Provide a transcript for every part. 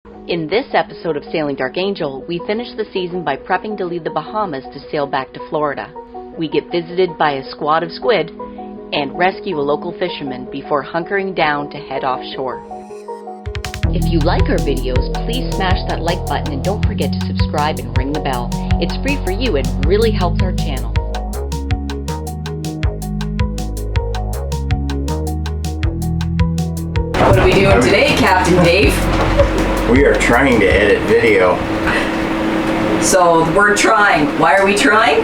In this episode of Sailing Dark Angel, we finish the season by prepping to leave the Bahamas to sail back to Florida. We get visited by a squad of squid and rescue a local fisherman before hunkering down to head offshore. If you like our videos, please smash that like button and don't forget to subscribe and ring the bell. It's free for you and really helps our channel. What are we doing today, Captain Dave? We are trying to edit video. So we're trying. Why are we trying?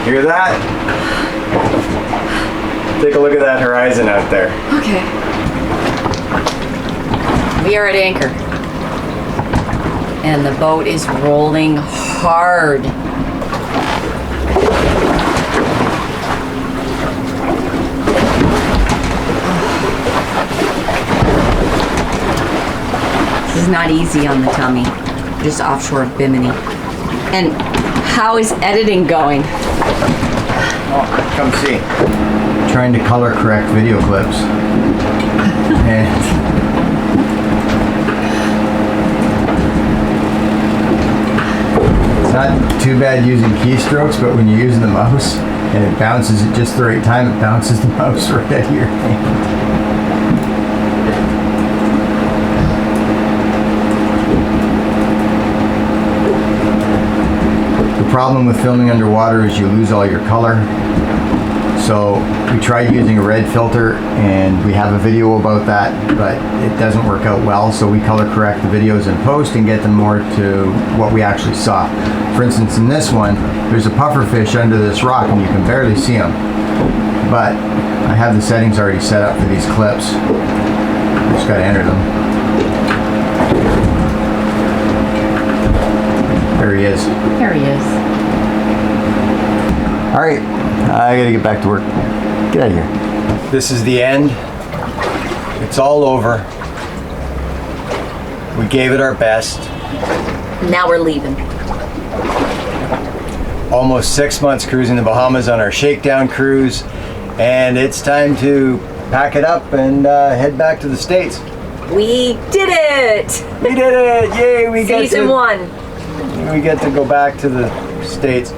Hear that? Take a look at that horizon out there. Okay. We are at anchor. And the boat is rolling hard. This is not easy on the tummy. Just offshore of Bimini. And how is editing going? Oh, come see. Trying to color correct video clips. And it's not too bad using keystrokes, but when you're using the mouse and it bounces at just the right time, it bounces the mouse right out of your hand. The problem with filming underwater is you lose all your color. So we tried using a red filter and we have a video about that, but it doesn't work out well. So we color correct the videos in post and get them more to what we actually saw. For instance, in this one, there's a puffer fish under this rock and you can barely see him. But I have the settings already set up for these clips. Just gotta enter them. There he is. There he is. All right, I gotta get back to work. Get out of here. This is the end. It's all over. We gave it our best. Now we're leaving. Almost 6 months cruising the Bahamas on our shakedown cruise, and it's time to pack it up and head back to the States. We did it! We did it! Yay! We get Season 1. We get to go back to the States.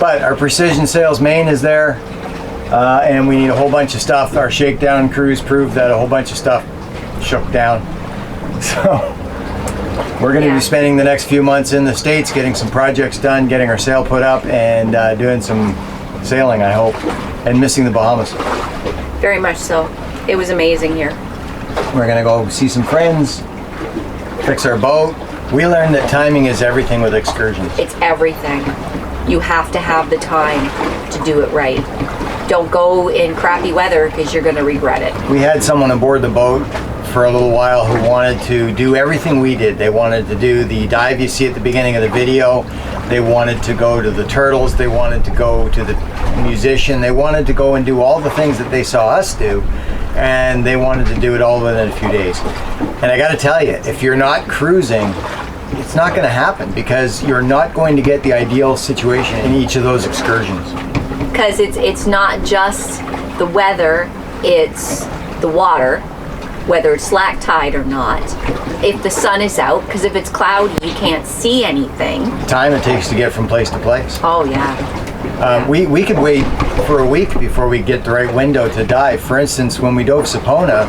But our Precision Sails main is there, and we need a whole bunch of stuff. Our shakedown cruise proved that a whole bunch of stuff shook down. So we're going to be spending the next few months in the States getting some projects done, getting our sail put up, and doing some sailing, I hope, and missing the Bahamas. Very much so. It was amazing here. We're going to go see some friends, fix our boat. We learned that timing is everything with excursions. It's everything. You have to have the time to do it right. Don't go in crappy weather because you're going to regret it. We had someone aboard the boat for a little while who wanted to do everything we did. They wanted to do the dive you see at the beginning of the video. They wanted to go to the turtles. They wanted to go to the musician. They wanted to go and do all the things that they saw us do. And they wanted to do it all within a few days. And I got to tell you, if you're not cruising, it's not going to happen because you're not going to get the ideal situation in each of those excursions. Because it's not just the weather, it's the water, whether it's slack tide or not. If the sun is out, because if it's cloudy, you can't see anything. The time it takes to get from place to place. Oh, yeah. We could wait for a week before we get the right window to dive. For instance, when we dove Sapona,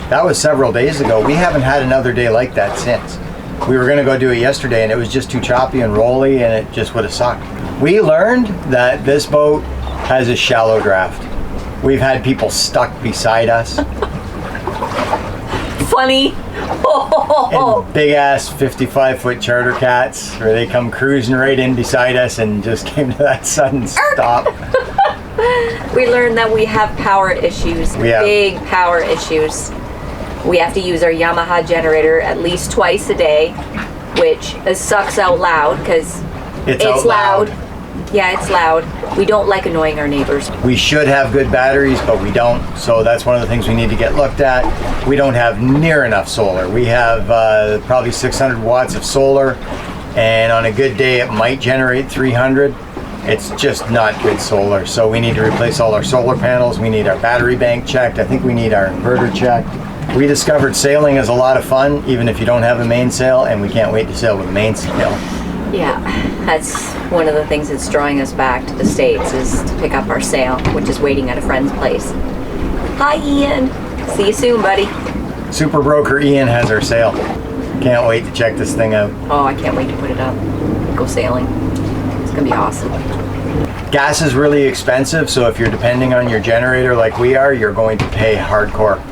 that was several days ago. We haven't had another day like that since. We were going to go do it yesterday and it was just too choppy and rolly and it just would have sucked. We learned that this boat has a shallow draft. We've had people stuck beside us. Funny. And big ass 55-foot charter cats where they come cruising right in beside us and just came to that sudden stop. We learned that we have power issues, big power issues. We have to use our Yamaha generator at least twice a day, which sucks out loud because it's loud. Yeah, it's loud. We don't like annoying our neighbors. We should have good batteries, but we don't. So that's one of the things we need to get looked at. We don't have near enough solar. We have probably 600 watts of solar, and on a good day it might generate 300. It's just not good solar. So we need to replace all our solar panels. We need our battery bank checked. I think we need our inverter checked. We discovered sailing is a lot of fun, even if you don't have a mainsail, and we can't wait to sail with a mainsail. Yeah, that's one of the things that's drawing us back to the States, is to pick up our sail, which is waiting at a friend's place. Hi, Ian. See you soon, buddy. Super broker Ian has our sail. Can't wait to check this thing out. Oh, I can't wait to put it up. Go sailing. It's gonna be awesome. Gas is really expensive, so if you're depending on your generator like we are, you're going to pay hardcore.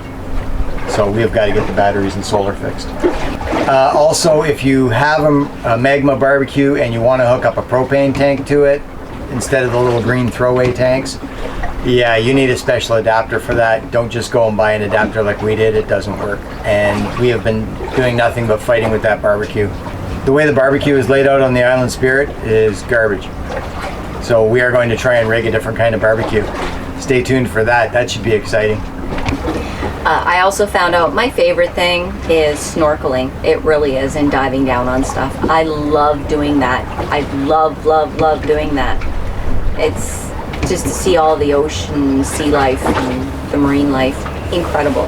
So we've got to get the batteries and solar fixed. Also, if you have a Magma barbecue and you want to hook up a propane tank to it instead of the little green throwaway tanks, yeah, you need a special adapter for that. Don't just go and buy an adapter like we did. It doesn't work. And we have been doing nothing but fighting with that barbecue. The way the barbecue is laid out on the Island Spirit is garbage. So we are going to try and rig a different kind of barbecue. Stay tuned for that. That should be exciting. I also found out my favorite thing is snorkeling. It really is, and diving down on stuff. I love doing that. I love, love, love doing that. It's just to see all the ocean, sea life, and the marine life. Incredible.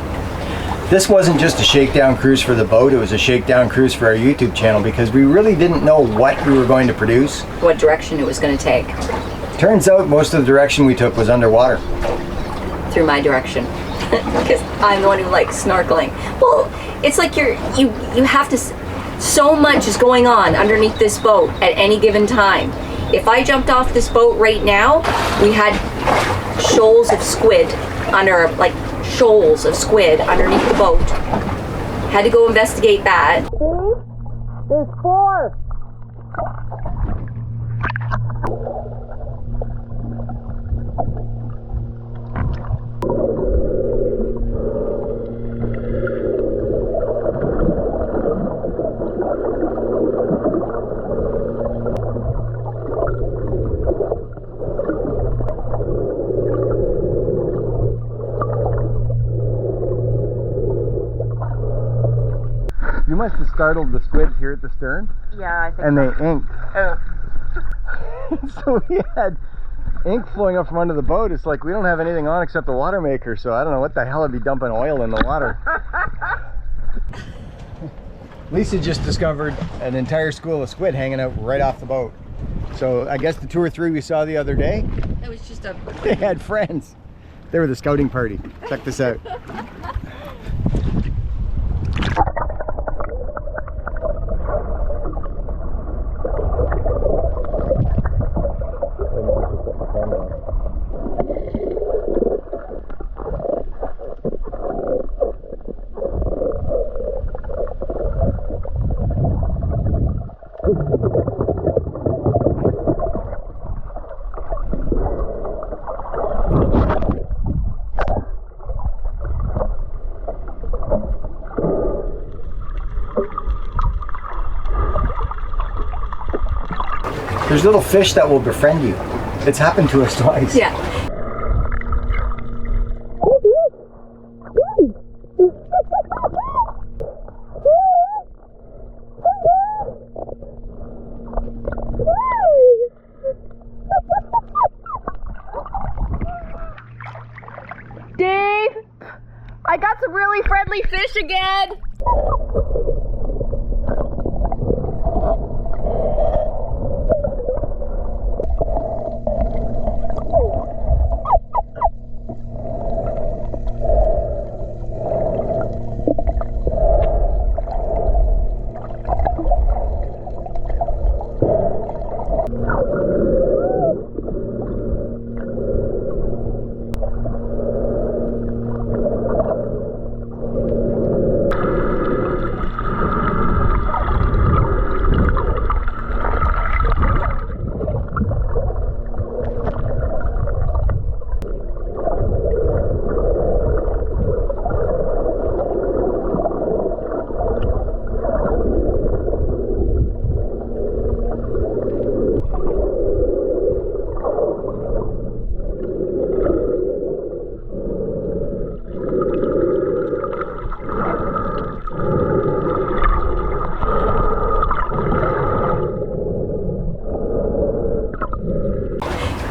This wasn't just a shakedown cruise for the boat, it was a shakedown cruise for our YouTube channel because we really didn't know what we were going to produce. What direction it was going to take. Turns out most of the direction we took was underwater. Through my direction. Because I'm the one who likes snorkeling. Well, it's like you have to, so much is going on underneath this boat at any given time. If I jumped off this boat right now, we had shoals of squid under, like shoals of squid underneath the boat. Had to go investigate that. There's 4. You must have startled the squids here at the stern. Yeah, I think and so. They inked. Oh. So we had ink flowing up from under the boat. It's like we don't have anything on except the water maker, so I don't know what the hell I'd be dumping oil in the water. Lisa just discovered an entire school of squid hanging out right off the boat. So I guess the 2 or 3 we saw the other day, It was just a... they had friends. They were the scouting party. Check this out. There's little fish that will befriend you. It's happened to us twice. Yeah. Dave, I got some really friendly fish again.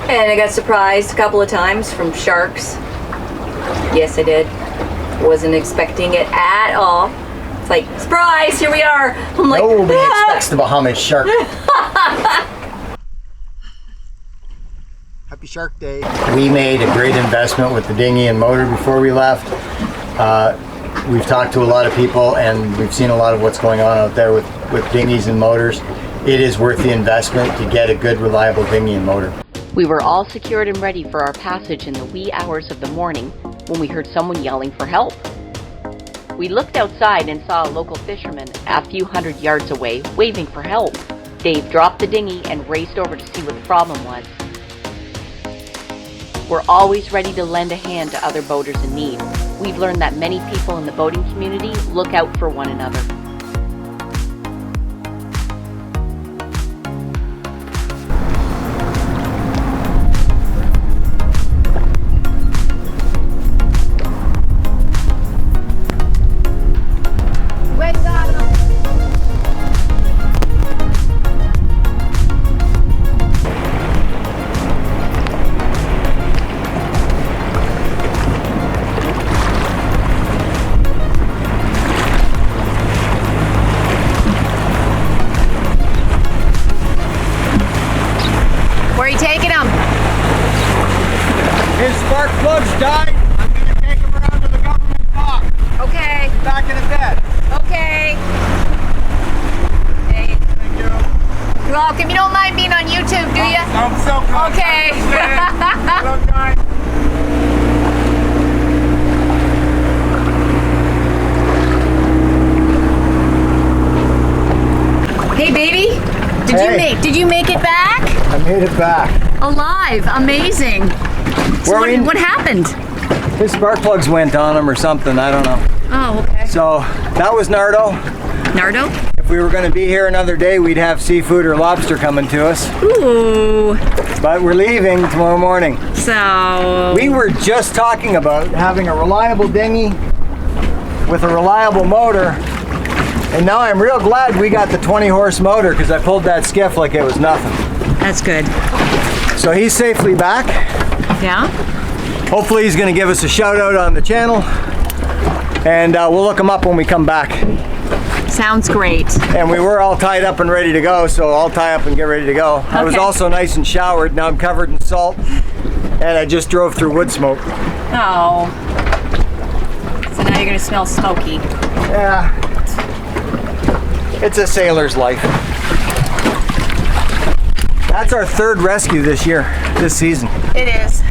And I got surprised a couple of times from sharks. Yes, I did. Wasn't expecting it at all. It's like, surprise, here we are. I'm like, nobody expects the Bahamas shark. Happy Shark Day. We made a great investment with the dinghy and motor before we left. We've talked to a lot of people and we've seen a lot of what's going on out there with dinghies and motors. It is worth the investment to get a good, reliable dinghy and motor. We were all secured and ready for our passage in the wee hours of the morning when we heard someone yelling for help. We looked outside and saw a local fisherman a few hundred yards away waving for help. Dave dropped the dinghy and raced over to see what the problem was. We're always ready to lend a hand to other boaters in need. We've learned that many people in the boating community look out for one another. Where are you taking him? His spark plugs died. I'm going to take him around to the government dock. Okay. Back in the bed. Okay. Hey. Thank you. You're welcome. You don't mind being on YouTube, do you? I'm so glad. Okay. So kind. Hey, baby. Did you make it back? I made it back. Alive. Amazing. So what happened? His spark plugs went on him or something. I don't know. Oh, okay. So that was Nardo. Nardo? If we were going to be here another day, we'd have seafood or lobster coming to us. Ooh. But we're leaving tomorrow morning. So We were just talking about having a reliable dinghy with a reliable motor. And now I'm real glad we got the 20-horse motor because I pulled that skiff like it was nothing. that's good. So he's safely back. Yeah? Hopefully he's going to give us a shout out on the channel. And we'll look him up when we come back. Sounds great. And we were all tied up and ready to go, so I'll tie up and get ready to go. I was Okay. also nice and showered. Now I'm covered in salt. And I just drove through wood smoke. Oh. So now you're gonna smell smoky. Yeah. It's a sailor's life. That's our third rescue this season. It is.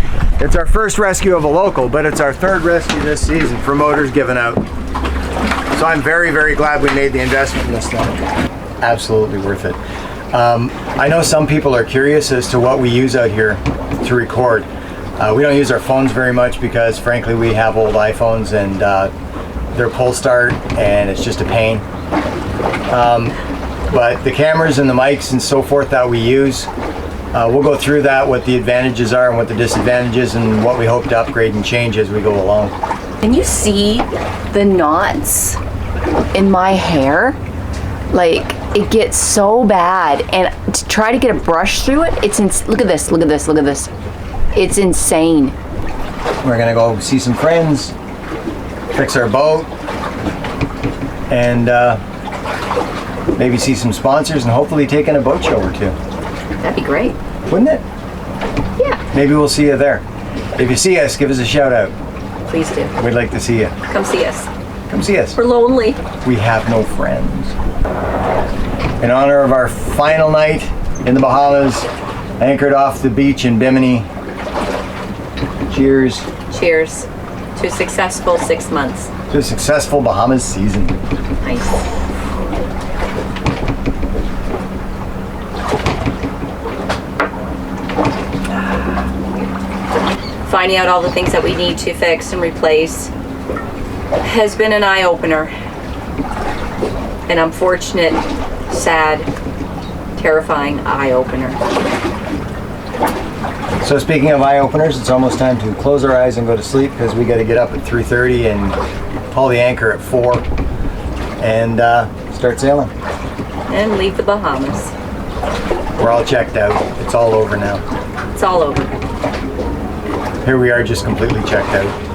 It's our first rescue of a local, but it's our third rescue this season for motors given out. So I'm very, very glad we made the investment in this thing. Absolutely worth it. I know some people are curious as to what we use out here to record. We don't use our phones very much because frankly we have old iPhones and they're pull start and it's just a pain. But the cameras and the mics and so forth that we use, we'll go through that, what the advantages are and what the disadvantages and what we hope to upgrade and change as we go along. Can you see the knots in my hair? Like, it gets so bad, and to try to get a brush through it, look at this, look at this, look at this. It's insane. We're gonna go see some friends, fix our boat, and maybe see some sponsors and hopefully take in a boat show or two. That'd be great. Wouldn't it? Yeah. Maybe we'll see you there. If you see us, give us a shout out. Please do. We'd like to see you. Come see us. Come see us. We're lonely. We have no friends. In honor of our final night in the Bahamas, anchored off the beach in Bimini. Cheers Cheers to a successful 6 months. to a successful Bahamas season. Nice. Finding out all the things that we need to fix and replace has been an eye-opener. An unfortunate, sad, terrifying eye-opener. So speaking of eye openers, it's almost time to close our eyes and go to sleep because we got to get up at 3:30 and pull the anchor at 4 and start sailing. And leave the Bahamas. We're all checked out. It's all over now. It's all over. Here we are just completely checked out.